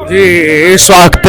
जी, इस वक्त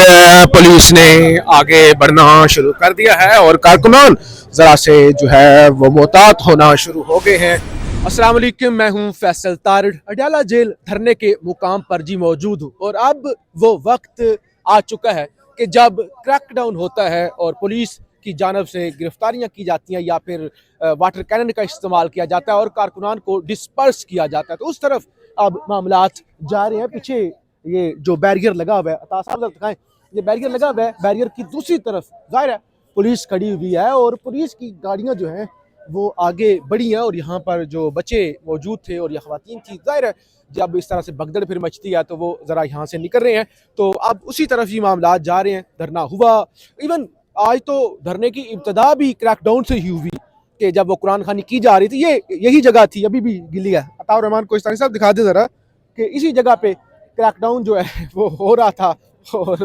पुलिस ने आगे बढ़ना शुरू कर दिया है और कारकुनान जरा से जो है वो मोहतात होना शुरू हो गए हैं। अस्सलाम वालेकुम, मैं हूं फैसल तारड़, अडयाला जेल धरने के मुकाम पर जी मौजूद हूं और अब वो वक्त आ चुका है कि जब क्रैकडाउन होता है और पुलिस की जानब से गिरफ्तारियां की जाती हैं या फिर वाटर कैनन का इस्तेमाल किया जाता है और कारकुनान को डिस्पर्स किया जाता है, तो उस तरफ अब मामलात जा रहे हैं। पीछे ये जो बैरियर लगा हुआ है, अता साहब दिखाएं, ये बैरियर लगा हुआ है, बैरियर की दूसरी तरफ जाहिर है पुलिस खड़ी हुई है और पुलिस की गाड़ियां जो हैं वो आगे बढ़ी हैं और यहाँ पर जो बच्चे मौजूद थे और ये खवातीन थी, जाहिर है जब इस तरह से भगदड़ फिर मचती है तो वो ज़रा यहाँ से निकल रहे हैं। तो अब उसी तरफ ये मामला जा रहे हैं। धरना हुआ, इवन आज तो धरने की इब्तदा भी क्रैकडाउन से ही हुई कि जब वो कुरान खानी की जा रही थी, ये यही जगह थी, अभी भी गिली है। अताउर रहमान कोहिस्तानी साहब दिखा दे ज़रा कि इसी जगह पे क्रैकडाउन जो है वो हो रहा था और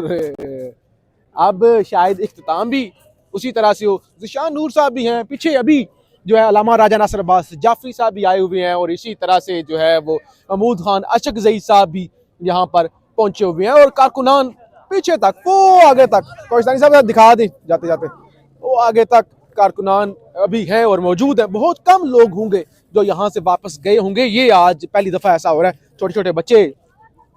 अब शायद इख्तिताम भी उसी तरह से हो। ज़िशान नूर साहब भी हैं पीछे, अभी जो है अल्लामा राजा नासिर अब्बास जाफरी साहब भी आए हुए हैं और इसी तरह से जो है वो महमूद खान अशक जई साहब भी यहाँ पर पहुंचे हुए हैं और कारकुनान पीछे तक, वो आगे तक, कोहिस्तानी साहब दिखा दें जाते जाते, वो आगे तक कारकुनान अभी हैं और मौजूद है। बहुत कम लोग होंगे जो यहाँ से वापस गए होंगे, ये आज पहली दफ़ा ऐसा हो रहा है। छोटे छोटे बच्चे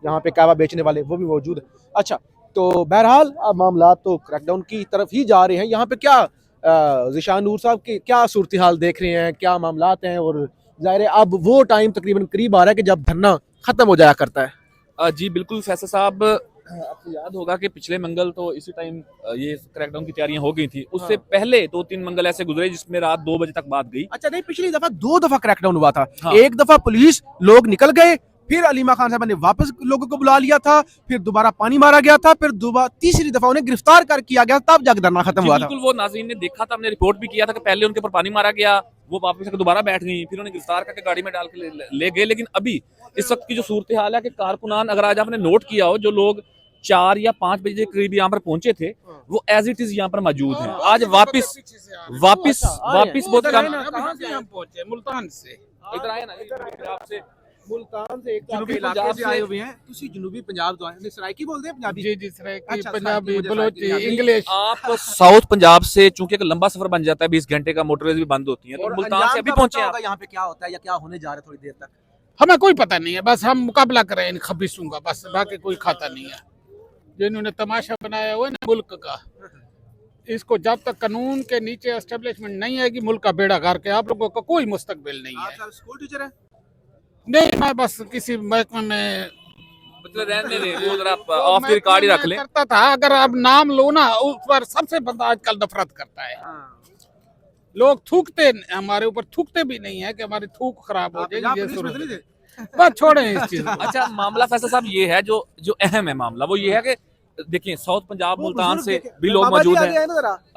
यहाँ पे कहवा बेचने वाले वो भी मौजूद है। अच्छा, तो बहरहाल अब मामला तो क्रैकडाउन की तरफ ही जा रहे हैं। यहाँ पे क्या ज़िशान नूर साहब की क्या सूरत हाल देख रहे हैं, क्या मामलात हैं? और ज़ाहिर है अब वो टाइम तकरीबन करीब आ रहा है कि जब धरना ख़त्म हो जाया करता है। जी बिल्कुल फैसल साहब, आपको याद होगा कि पिछले मंगल तो इसी टाइम ये क्रैकडाउन की तैयारियां हो गई थी। उससे पहले 2-3 मंगल ऐसे गुजरे जिसमें रात 2 बजे तक बात गई। अच्छा नहीं, पिछली दफा 2 दफा क्रैकडाउन हुआ था। हाँ। एक दफा पुलिस लोग निकल गए, फिर अलीमा खान साहब ने वापस लोगों को बुला लिया था, फिर दोबारा पानी मारा गया था, फिर दोबारा तीसरी दफा उन्हें गिरफ्तार कर किया गया, तब जाकर धरना खत्म हुआ था। बिल्कुल, वो नाज़रीन ने देखा था, हमने रिपोर्ट भी किया था कि पहले उनके ऊपर पानी मारा गया, वो वापस आकर दोबारा बैठ गई, फिर उन्हें गिरफ्तार करके गाड़ी में डाल के ले गए। लेकिन अभी इस वक्त की जो सूरत हाल है कि कारकुनान, अगर आज आपने नोट किया हो, जो लोग 4 या 5 बजे के करीब यहाँ पर पहुंचे थे वो एज इट इज यहाँ पर मौजूद हैं। आज वापस बहुत कम। कहां से हम पहुंचे? मुल्तान से। इधर आए ना, पंजाब से, मुल्तान से, एक जनूबी इलाके पंजाब से आए हुए हैं। तुसी जनूबी पंजाब तो आए, सराइकी बोलते हैं पंजाबी? जी जी, सराइकी, अच्छा, पंजाबी, सराइकी, बलोची, मुझे इंग्लिश। आप साउथ पंजाब से, चूंकि एक लंबा सफर बन जाता है, 20 घंटे का, मोटरवेज भी बंद होती हैं, तो और मुल्तान से अभी अंजाम पहुंचे क्या आप। होगा, यहाँ पे क्या होता है या क्या होने जा रहा है थोड़ी देर तक? हमें कोई पता नहीं है, बस हम मुकाबला करें इन खबीसों का, बस बाकी कोई खाता नहीं है। जिन्होंने तमाशा बनाया हुआ है ना मुल्क का, इसको जब तक कानून के नीचे एस्टेब्लिशमेंट नहीं आएगी, मुल्क का बेड़ा गर्क है। आप लोगों का कोई मुस्तकबिल नहीं है। आप स्कूल टीचर है? नहीं, मैं बस किसी महकमे में मतलब रहने दे, वो जरा ऑफ द रिकॉर्ड ही रख लें। करता था। अगर आप नाम लो ना, उस पर सबसे बंदा आजकल नफरत करता है। लोग थूकते, हमारे ऊपर थूकते भी नहीं है कि हमारी थूक खराब हो जाएगी। ये सूरत बस छोड़े इस चीज को। अच्छा, मामला फैसल साहब ये है, जो अहम है मामला, वो ये है कि देखिए साउथ पंजाब मुल्तान से भी लोग मौजूद हैं,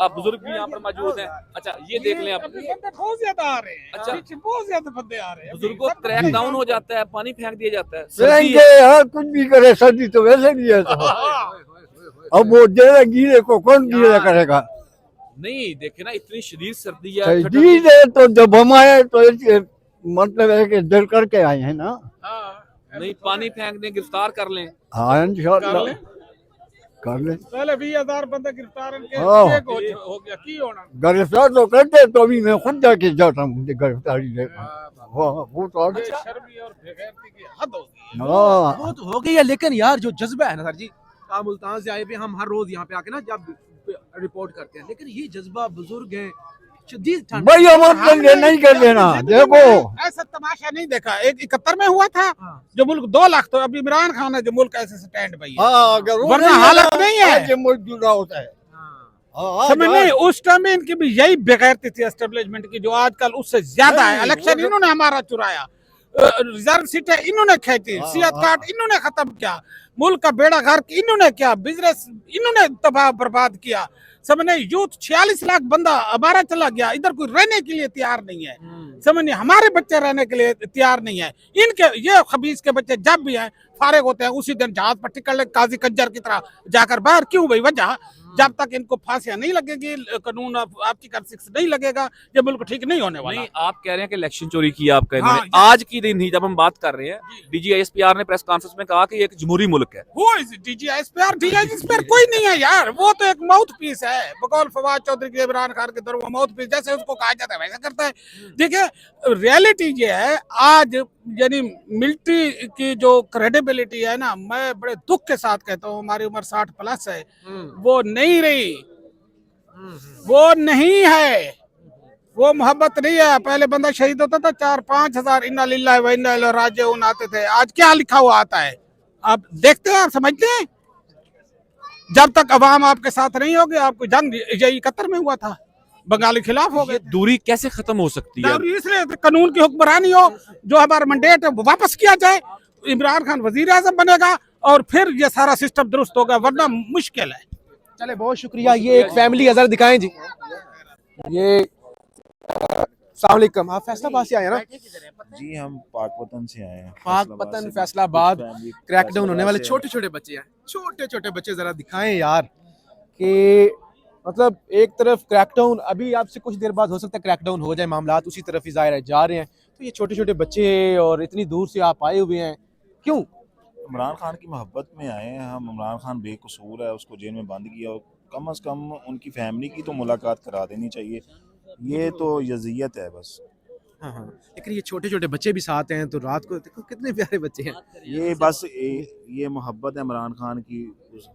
आप बुजुर्ग भी यहाँ पर मौजूद हैं। अच्छा, ये देख लें आप, बंदे बहुत ज्यादा आ रहे हैं। अच्छा, पीछे बहुत ज्यादा बंदे आ रहे हैं। बुजुर्गों क्रैक डाउन हो जाता है, पानी फेंक दिया जाता है, कुछ भी करे, सर्दी तो वैसे भी है। अब वो दे गीले को कौन गीला करेगा? नहीं देखे ना, इतनी शदीद सर्दी है। शदीद है तो जब हम आए तो मतलब है कि डर करके आए हैं ना। नहीं, पानी फेंक दें, गिरफ्तार कर लें। हाँ, इंशाल्लाह कर ले। पहले 20,000 बंदे गिरफ्तार हो गया, की होना? गिरफ्तार तो करते, तो अभी मैं खुद जाके जाता हूँ, मुझे गिरफ्तारी दे। वो तो शर्मी और बेगैरती की हद हो गई है। वो तो हो गई है, लेकिन यार जो जज्बा है ना सर जी, आप मुल्तान से आए हुए, हम हर रोज यहाँ पे आके ना जब रिपोर्ट करते हैं, लेकिन ये जज्बा, बुजुर्ग है, शदीद ठंड भाई हम नहीं कर देना। देखो, ऐसा तमाशा नहीं देखा। एक 71 में हुआ था जो मुल्क 2 लाख, तो अब इमरान खान है जो मुल्क ऐसे स्टैंड भाई है। वरना हालत नहीं है, मुल्क जुड़ा होता है। समझ नहीं, उस टाइम में इनकी भी यही बेगैरती थी एस्टेब्लिशमेंट की, जो आजकल उससे ज्यादा है। इलेक्शन इन्होंने हमारा चुराया, रिजर्व सीटें इन्होंने खेची, सियासत काट इन्होंने खत्म किया, मुल्क का बेड़ा गर्क इन्होंने किया, बिजनेस इन्होंने तबाह बर्बाद किया। समझने, यूथ 46 लाख बंदा हमारा चला गया, इधर कोई रहने के लिए तैयार नहीं है। समझने, हमारे बच्चे रहने के लिए तैयार नहीं है। इनके ये खबीस के बच्चे जब भी हैं फारिग होते हैं, उसी दिन जहाज पर टिकट ले काजी कंजर की तरह जाकर बाहर। क्यों भाई? वजह जब तक इनको फांसियां नहीं लगेगी, कानून आपकी सिक्स नहीं लगेगा, ये मुल्क ठीक नहीं होने वाला। नहीं, आप कह रहे हैं कि इलेक्शन चोरी किया आपका इन्होंने। हाँ, आज की दिन ही जब हम बात कर रहे हैं, DGISPR ने प्रेस कॉन्फ्रेंस में कहा कि ये एक जमहूरी मुल्क है। वो DGISPR कोई नहीं है यार, वो तो एक माउथ पीस है। बकौल फवाद चौधरी के इमरान खान के दर वो माउथ पीस जैसे उसको कहा जाता है वैसा करता है। देखिए रियलिटी ये है आज, यानी मिलिट्री की जो क्रेडिबिलिटी है ना, मैं बड़े दुख के साथ कहता हूँ, हमारी उम्र 60 प्लस है, वो नहीं रही, वो नहीं है, वो मोहब्बत नहीं है। पहले बंदा शहीद होता था 4-5 हजार इन्ना लिल्लाहि व इन्ना इलैहि राजिऊन आते थे, आज क्या लिखा हुआ आता है आप देखते हैं, आप समझते हैं। जब तक अवाम आपके साथ नहीं होगी, आपको जंग यही 71 में हुआ था, बंगाली खिलाफ हो गए। दूरी कैसे खत्म हो सकती है? इसलिए कानून की हुक्मरानी हो, जो हमारा मैंडेट है वो वापस किया जाए, इमरान खान वजीर आजम बनेगा और फिर ये सारा सिस्टम दुरुस्त होगा, वरना मुश्किल है। चले बहुत शुक्रिया। ये एक फैमिली अजर दिखाएं जी। ये अस्सलाम वालेकुम, आप फैसलाबाद से आए हैं ना? जी हम पाकपतन से आए हैं। पाकपतन फैसलाबाद क्रैकडाउन होने वाले छोटे छोटे बच्चे हैं, छोटे छोटे बच्चे जरा दिखाएं यार कि मतलब एक तरफ क्रैकडाउन, अभी आपसे कुछ देर बाद हो सकता है क्रैकडाउन हो जाए, मामलात उसी तरफ ही ज़ाहिर है जा रहे हैं, तो ये छोटे छोटे बच्चे और इतनी दूर से आप आए हुए हैं क्यों? इमरान खान की मोहब्बत में आए हैं हम। इमरान खान बेकसूर है, उसको जेल में बंद किया, और कम से कम उनकी फैमिली की तो मुलाकात करा देनी चाहिए। ये तो यज़ियत है बस। हाँ हाँ, लेकिन ये छोटे छोटे बच्चे भी साथ हैं, तो रात को देखो कितने प्यारे बच्चे हैं। ये बस ये मोहब्बत है इमरान खान की,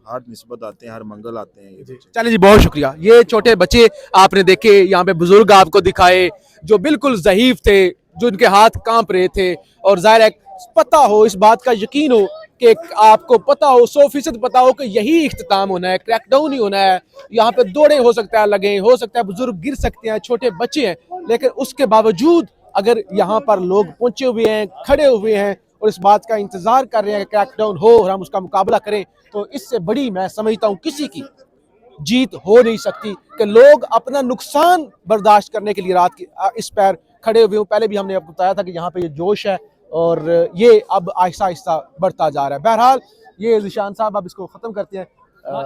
हर निस्बत आते हैं, हर मंगल आते हैं ये बच्चे। चले जी बहुत शुक्रिया। ये छोटे बच्चे आपने देखे, यहाँ पे बुजुर्ग आपको दिखाए जो बिल्कुल ज़ईफ थे, जो इनके हाथ कांप रहे थे, और जाहिर है पता हो, इस बात का यकीन हो कि आपको पता हो, 100% पता हो कि यही इख्तिताम होना है, क्रैकडाउन ही होना है। यहाँ पे दौड़े हो सकता है लगे, हो सकता है बुजुर्ग गिर सकते हैं, छोटे बच्चे हैं, लेकिन उसके बावजूद अगर यहाँ पर लोग पहुंचे हुए हैं, खड़े हुए हैं और इस बात का इंतजार कर रहे हैं कि क्रैकडाउन हो और हम उसका मुकाबला करें, तो इससे बड़ी मैं समझता हूँ किसी की जीत हो नहीं सकती कि लोग अपना नुकसान बर्दाश्त करने के लिए रात की इस पैर खड़े हुए हों। पहले भी हमने आपको बताया था कि यहाँ पे ये जोश है और ये अब आहिस्ता आहिस्ता बढ़ता जा रहा है। बहरहाल ये ज़िशान साहब अब इसको ख़त्म करते हैं।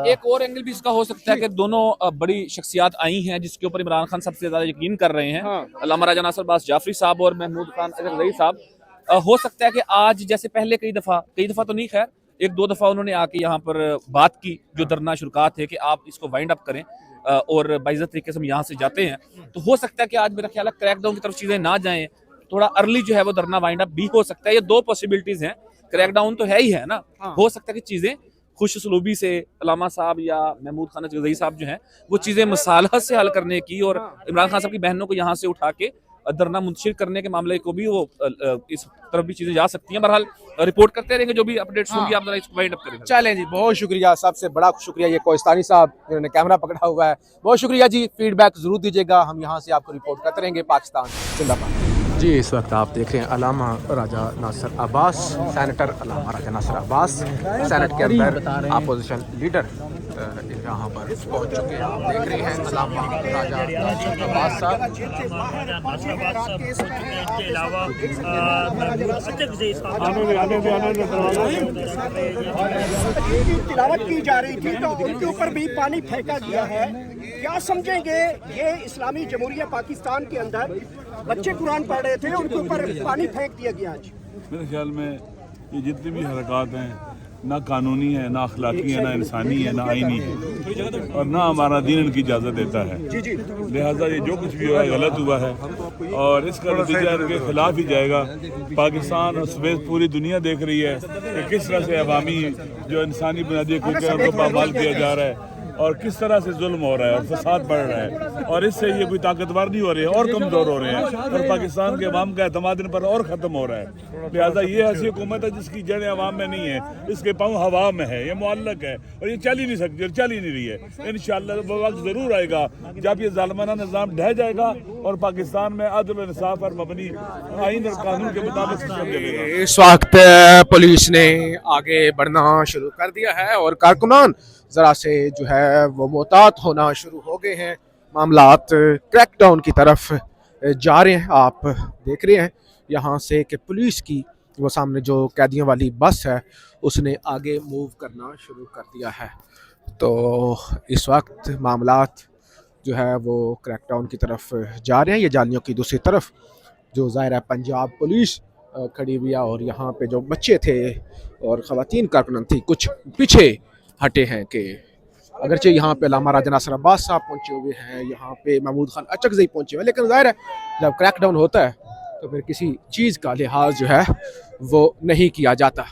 एक और एंगल भी इसका हो सकता है कि दोनों बड़ी शख्सियात आई हैं जिसके ऊपर इमरान खान सबसे ज्यादा यकीन कर रहे हैं। अल्लामा राजा नासिर अब्बास जाफरी साहब और महमूद खान रज़ई साहब। हो सकता है कि आज जैसे पहले कई दफा तो नहीं, खैर 1-2 दफा उन्होंने आके यहाँ पर बात की, जो धरना शुरुआत थे कि आप इसको वाइंड अप करें और बाइज़्ज़त तरीके से हम यहाँ से जाते हैं, तो हो सकता है कि आज मेरा ख्याल है क्रैकडाउन की तरफ चीजें ना जाएं, थोड़ा अर्ली जो है वो धरना वाइंड अप भी हो सकता है। ये 2 पॉसिबिलिटीज हैं, क्रैकडाउन तो है ही है ना, हो सकता है कि चीजें खुश सलूबी से अल्लामा साहब या महमूद खान रज़ई साहब जो हैं वो चीजें मसालहत से हल करने की और इमरान खान साहब की बहनों को यहाँ से उठा के धरना मुंतशिर करने के मामले को भी वो इस तरफ भी चीजें जा सकती हैं। बहरहाल रिपोर्ट करते रहेंगे, जो भी अपडेट्स होंगी आप जरा इसको वाइंड अप करेंगे। चलें जी, बहुत शुक्रिया, सबसे बड़ा शुक्रिया ये कोहिस्तानी साहब जिन्होंने कैमरा पकड़ा हुआ है, बहुत शुक्रिया जी। फीडबैक जरूर दीजिएगा, हम यहाँ से आपको रिपोर्ट करते रहेंगे। पाकिस्तान जिंदाबाद जी। इस वक्त आप देख रहे हैं अल्लामा राजा नासिर अब्बास, सेनेटर अल्लामा राजा नासिर अब्बास, सेनेट के अंदर अपोजिशन लीडर यहाँ पर पहुँच चुके हैं। आप देख रहे हैं अल्लामा राजा नासिर अब्बास साहब। इसके अलावा तिलावत की जा रही थी तो उनके ऊपर भी पानी फेंका गया है। क्या समझेंगे, ये इस्लामी जमहूरिया पाकिस्तान के अंदर बच्चे कुरान पढ़ रहे थे, उनके ऊपर पानी फेंक दिया गया आज। मेरे ख्याल में ये जितनी भी हरकत हैं ना कानूनी है, ना अखलाकी है, ना इंसानी है, ना आईनी है, और ना हमारा दीन इनकी इजाज़त देता है। लिहाजा ये जो कुछ भी हुआ है गलत हुआ है और इसका नतीजा इनके खिलाफ ही जाएगा। पाकिस्तान और समेत पूरी दुनिया देख रही है कि किस तरह से अवामी जो इंसानी बुनियादी हकूक़ है उनको पामाल किया जा रहा है और किस तरह से जुल्म हो रहा है और फसाद बढ़ रहा है, और इससे ये कोई ताकतवर नहीं हो रहे हैं और कमज़ोर हो रहे हैं और पाकिस्तान के अवाम का एतमाद इन पर और ख़त्म हो रहा है। लिहाजा ये ऐसी हुकूमत है जिसकी जड़ें अवाम में नहीं है, इसके पाँव हवा में है, ये मुअल्लक है और ये चल ही नहीं सकती और चल ही नहीं रही है। इंशाअल्लाह वो वक्त ज़रूर आएगा जब ये ज़ालिमाना निज़ाम ढह जाएगा और पाकिस्तान में अदल और इंसाफ पर मबनी आईन और कानून के मुताबिक सिस्टम चलेगा। इस वक्त पुलिस ने आगे बढ़ना शुरू कर दिया है और कारकुनान ज़रा से जो है वो मोहतात होना शुरू हो गए हैं, मामलात क्रैकडाउन की तरफ जा रहे हैं। आप देख रहे हैं यहाँ से कि पुलिस की वो सामने जो कैदियों वाली बस है उसने आगे मूव करना शुरू कर दिया है। तो इस वक्त मामलात जो है वो क्रैकडाउन की तरफ जा रहे हैं। ये जालियों की दूसरी तरफ जो ज़ाहिर है पंजाब पुलिस खड़ी हुई है और यहाँ पे जो बच्चे थे और ख़वातीन कारकुनान थी कुछ पीछे हटे हैं कि अगरचे यहाँ पे अल्लामा राजा नासिर अब्बास साहब पहुँचे हुए हैं, यहाँ पे महमूद खान अचकज़ई पहुँचे हुए हैं, लेकिन ज़ाहिर है जब क्रैकडाउन होता है तो फिर किसी चीज़ का लिहाज जो है वो नहीं किया जाता।